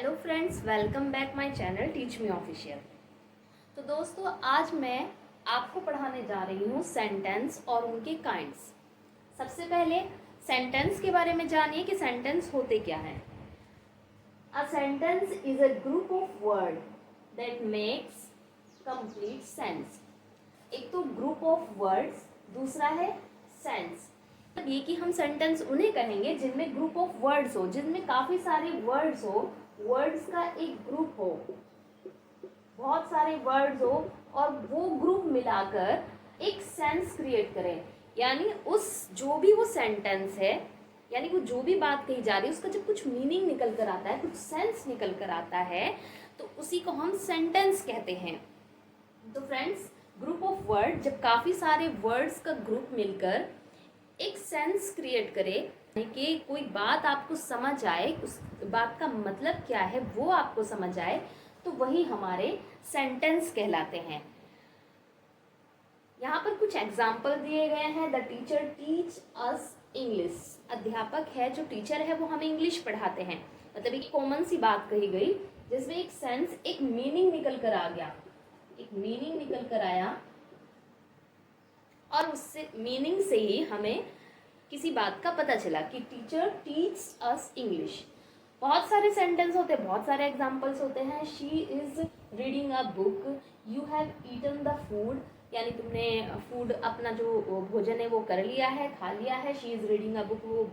Hello friends, welcome back my channel teach me official. तो दोस्तों, आज मैं आपको पढ़ाने जा रही हूँ सेंटेंस और उनके काइंड्स। सबसे पहले सेंटेंस के बारे में जानिए कि सेंटेंस होते क्या हैं। A sentence is a group of word that makes complete sense. एक तो ग्रुप ऑफ वर्ड्स, दूसरा है सेंस। ये कि हम सेंटेंस उन्हें कहेंगे जिनमें ग्रुप ऑफ वर्ड्स हो, जिनमें काफी सारे वर्ड्स हो, वर्ड्स का एक ग्रुप हो, बहुत सारे वर्ड्स हो और वो ग्रुप मिलाकर एक सेंस क्रिएट करें। यानी उस जो भी वो सेंटेंस है, यानी वो जो भी बात कही जा रही है, उसका जब कुछ मीनिंग निकल कर आता है, कुछ सेंस निकल कर आता है, तो उसी को हम सेंटेंस कहते हैं। तो फ्रेंड्स, ग्रुप ऑफ वर्ड, जब काफी सारे वर्ड्स का ग्रुप मिलकर एक सेंस क्रिएट करे कि कोई बात आपको समझ आए, उस बात का मतलब क्या है वो आपको समझ आए, तो वही हमारे सेंटेंस कहलाते हैं। यहाँ पर कुछ एग्जाम्पल दिए गए हैं। The teacher teach us English. अध्यापक है, जो टीचर है, वो हमें इंग्लिश पढ़ाते हैं। मतलब एक कॉमन सी बात कही गई जिसमें एक सेंस, एक मीनिंग निकल कर आ गया, एक मीनिंग निकल कर आया और उससे मीनिंग से ही हमें किसी बात का पता चला कि टीचर टीच अस इंग्लिश। बहुत सारे सेंटेंस होते हैं, बहुत सारे एग्जांपल्स होते हैं। She is reading a book, you have eaten the food, यानी तुमने फूड, अपना जो भोजन है वो कर लिया है, खा लिया है। She is reading a book, वो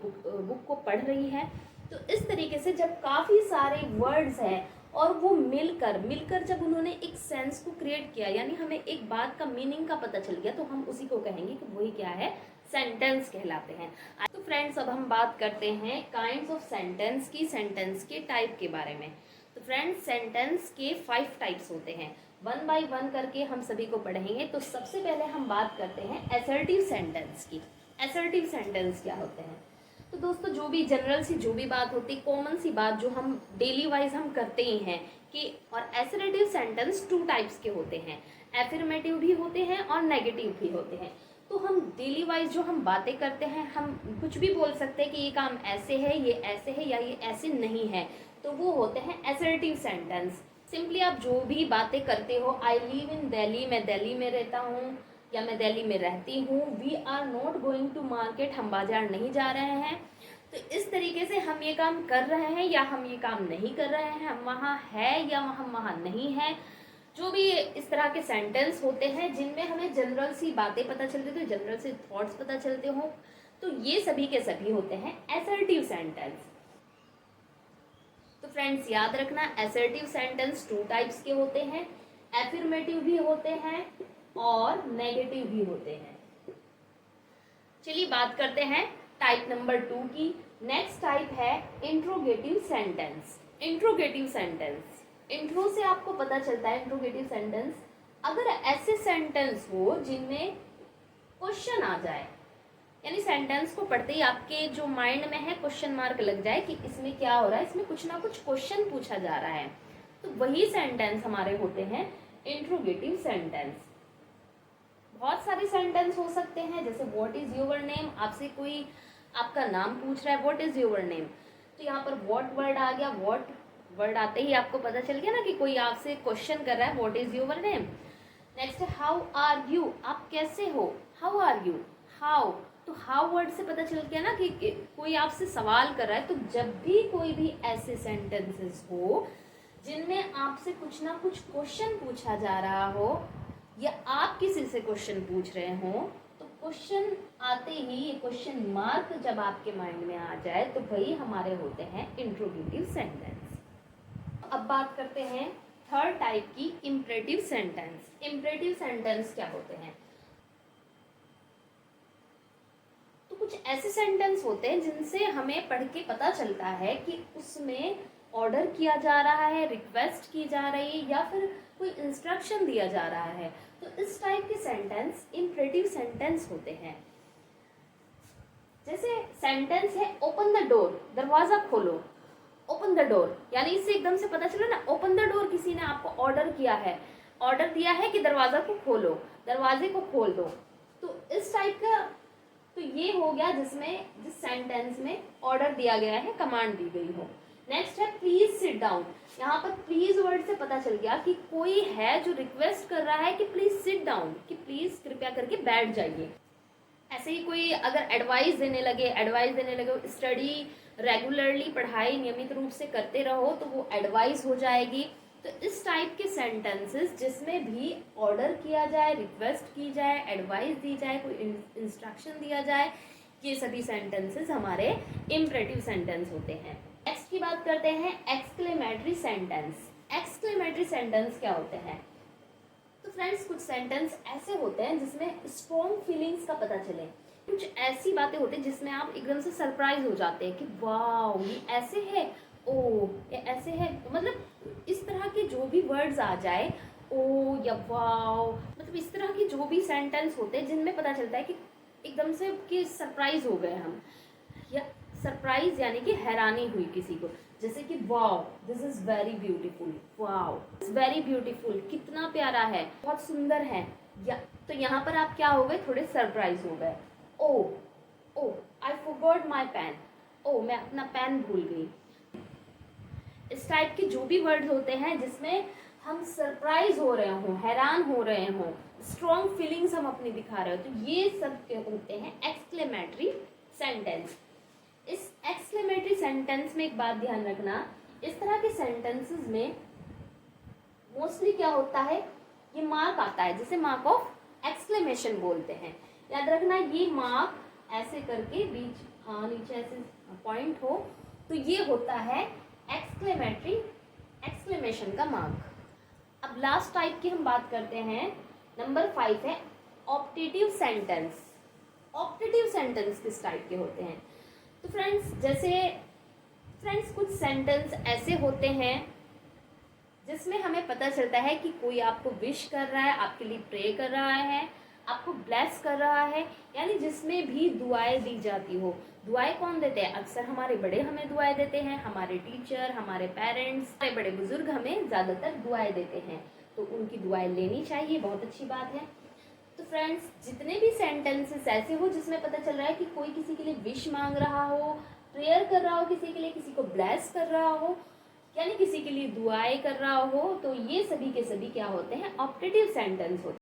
बुक को पढ़ रही है। तो इस तरीके से जब काफ़ी सारे वर्ड्स हैं और वो मिलकर जब उन्होंने एक सेंस को क्रिएट किया, यानी हमें एक बात का मीनिंग का पता चल गया, तो हम उसी को कहेंगे कि वही क्या है, सेंटेंस कहलाते हैं। तो फ्रेंड्स, अब हम बात करते हैं काइंड्स ऑफ सेंटेंस की, सेंटेंस के टाइप के बारे में। तो फ्रेंड्स, सेंटेंस के 5 टाइप्स होते हैं। वन बाय वन करके हम सभी को पढ़ेंगे। तो सबसे पहले हम बात करते हैं असर्टिव सेंटेंस की। असर्टिव सेंटेंस क्या होते हैं? तो दोस्तों, जो भी जनरल सी जो भी बात होती, कॉमन सी बात जो हम डेली वाइज हम करते ही हैं कि, और असर्टिव सेंटेंस 2 टाइप्स के होते हैं। एफर्मेटिव भी होते हैं और नेगेटिव भी होते हैं। तो हम डेली वाइज जो हम बातें करते हैं, हम कुछ भी बोल सकते हैं कि ये काम ऐसे है, ये ऐसे है, या ये ऐसे नहीं है, तो वो होते हैं असर्टिव सेंटेंस। सिंपली आप जो भी बातें करते हो, आई लिव इन दिल्ली, मैं दिल्ली में रहता हूँ या मैं दिल्ली में रहती हूँ। We are not going to market, हम बाजार नहीं जा रहे हैं। तो इस तरीके से हम ये काम कर रहे हैं या हम ये काम नहीं कर रहे हैं, हम वहाँ है या हम वहाँ नहीं है। जो भी इस तरह के सेंटेंस होते हैं जिनमें हमें जनरल सी बातें पता चलती हो, जनरल से थॉट्स पता चलते हो, तो ये सभी के सभी होते हैं असर्टिव सेंटेंस। तो फ्रेंड्स, याद रखना, असर्टिव सेंटेंस 2 टाइप्स के होते हैं। एफर्मेटिव भी होते हैं और नेगेटिव भी होते हैं। चलिए बात करते हैं टाइप नंबर 2 की। नेक्स्ट टाइप है interrogative sentence. Interrogative sentence, intro से आपको पता चलता है इंट्रोगेटिव सेंटेंस अगर ऐसे सेंटेंस हो जिनमें क्वेश्चन आ जाए, यानी सेंटेंस को पढ़ते ही आपके जो माइंड में है क्वेश्चन मार्क लग जाए कि इसमें क्या हो रहा है, इसमें कुछ ना कुछ क्वेश्चन पूछा जा रहा है, तो वही सेंटेंस हमारे होते हैं इंट्रोगेटिव सेंटेंस। बहुत सारे सेंटेंस हो सकते हैं, जैसे व्हाट इज योर नेम, आपसे कोई आपका नाम पूछ रहा है, व्हाट इज योर नेम, तो यहाँ पर व्हाट वर्ड आ गया। व्हाट वर्ड आते ही आपको पता चल गया ना कि कोई आपसे क्वेश्चन कर रहा है, what is your name. Next है हाउ आर यू, आप कैसे हो, हाउ आर यू, हाउ, तो हाउ वर्ड से पता चल गया ना कि कोई आपसे सवाल कर रहा है। तो जब भी कोई भी ऐसे सेंटेंसेस हो जिनमें आपसे कुछ ना कुछ क्वेश्चन पूछा जा रहा हो या आप किसी से क्वेश्चन पूछ रहे हो, तो क्वेश्चन आते ही, ये क्वेश्चन मार्क जब आपके माइंड में आ जाए, तो वही हमारे होते हैं इंट्रोगेटिव सेंटेंस। अब बात करते हैं थर्ड टाइप की, इंपरेटिव सेंटेंस। इंपरेटिव सेंटेंस क्या होते हैं? तो कुछ ऐसे सेंटेंस होते हैं जिनसे हमें पढ़ के पता चलता है कि उसमें ऑर्डर किया जा रहा है, रिक्वेस्ट की जा रही है, या फिर कोई इंस्ट्रक्शन दिया जा रहा है। तो इस टाइप के सेंटेंस इंपरेटिव सेंटेंस होते हैं। जैसे सेंटेंस है ओपन द डोर, दरवाजा खोलो। ओपन द डोर, यानी इससे एकदम से पता चला ना, ओपन द डोर, किसी ने आपको ऑर्डर किया है, ऑर्डर दिया है कि दरवाजा को खोलो, दरवाजे को खोल दो। तो इस टाइप का, तो ये हो गया जिस सेंटेंस में ऑर्डर दिया गया है, कमांड दी गई हो। नेक्स्ट है प्लीज सिट डाउन। यहाँ पर प्लीज वर्ड से पता चल गया कि कोई है जो रिक्वेस्ट कर रहा है कि प्लीज सिट डाउन, कि प्लीज कृपया करके बैठ जाइए। ऐसे ही कोई अगर एडवाइस देने लगे, स्टडी रेगुलरली, पढ़ाई नियमित रूप से करते रहो, तो वो एडवाइस हो जाएगी। तो इस टाइप के सेंटेंसेस जिसमें भी ऑर्डर किया जाए, रिक्वेस्ट की जाए, एडवाइस दी जाए, कोई इंस्ट्रक्शन दिया जाए, ये सभी सेंटेंसेस हमारे इम्परेटिव सेंटेंस होते हैं। नेक्स्ट की बात करते हैं एक्सक्लेमेटरी सेंटेंस। एक्सक्लेमेटरी सेंटेंस क्या होते हैं? तो फ्रेंड्स, कुछ सेंटेंस ऐसे होते हैं जिसमें स्ट्रॉन्ग फीलिंग्स का पता चले। कुछ ऐसी बातें होती हैं जिसमें आप एकदम से सरप्राइज हो जाते हैं कि वाह ये ऐसे है, ओ ये ऐसे है। मतलब इस तरह के जो भी वर्ड्स आ जाए, ओ या वाह, मतलब इस तरह की जो भी सेंटेंस होते हैं जिनमें पता चलता है कि एकदम से कि सरप्राइज हो गए हम, या सरप्राइज यानी कि हैरानी हुई किसी को, जैसे कि wow this is very beautiful, wow it's very beautiful, कितना प्यारा है, बहुत सुंदर है। या तो यहाँ पर आप क्या हो गए, थोड़े सरप्राइज हो गए। ओ ओ आई फॉरगॉट माय पेन, ओ मैं अपना पेन भूल गई। इस टाइप के जो भी वर्ड होते हैं जिसमें हम सरप्राइज हो रहे हों, हैरान हो रहे हों, स्ट्रॉन्ग फीलिंग्स हम अपनी दिखा रहे हो, तो ये सब होते हैं एक्सक्लेमेटरी सेंटेंस। इस एक्सक्लेमेटरी सेंटेंस में एक बात ध्यान रखना, इस तरह के सेंटेंसेस में मोस्टली क्या होता है, ये मार्क आता है जिसे मार्क ऑफ एक्सक्लेमेशन बोलते हैं। याद रखना, ये मार्क ऐसे करके बीच नीचे ऐसे पॉइंट हो, तो ये होता है एक्सक्लेमेटरी एक्सक्लेमेशन का मार्क। अब लास्ट टाइप की हम बात करते हैं, नंबर 5 है ऑप्टेटिव सेंटेंस। ऑप्टेटिव सेंटेंस किस टाइप के होते हैं? तो फ्रेंड्स कुछ सेंटेंस ऐसे होते हैं जिसमें हमें पता चलता है कि कोई आपको विश कर रहा है, आपके लिए प्रे कर रहा है, आपको ब्लेस कर रहा है, यानी जिसमें भी दुआएं दी जाती हो। दुआएं कौन देते हैं? अक्सर हमारे बड़े हमें दुआएं देते हैं, हमारे टीचर, हमारे पेरेंट्स, हमारे बड़े बुजुर्ग हमें ज़्यादातर दुआएं देते हैं, तो उनकी दुआएं लेनी चाहिए, बहुत अच्छी बात है। तो फ्रेंड्स, जितने भी सेंटेंसेस ऐसे हो जिसमें पता चल रहा है कि कोई किसी के लिए विश मांग रहा हो, प्रेयर कर रहा हो किसी के लिए, किसी को ब्लेस कर रहा हो, यानी किसी के लिए दुआएं कर रहा हो, तो ये सभी के सभी क्या होते हैं? ऑप्टेटिव सेंटेंस होते हैं।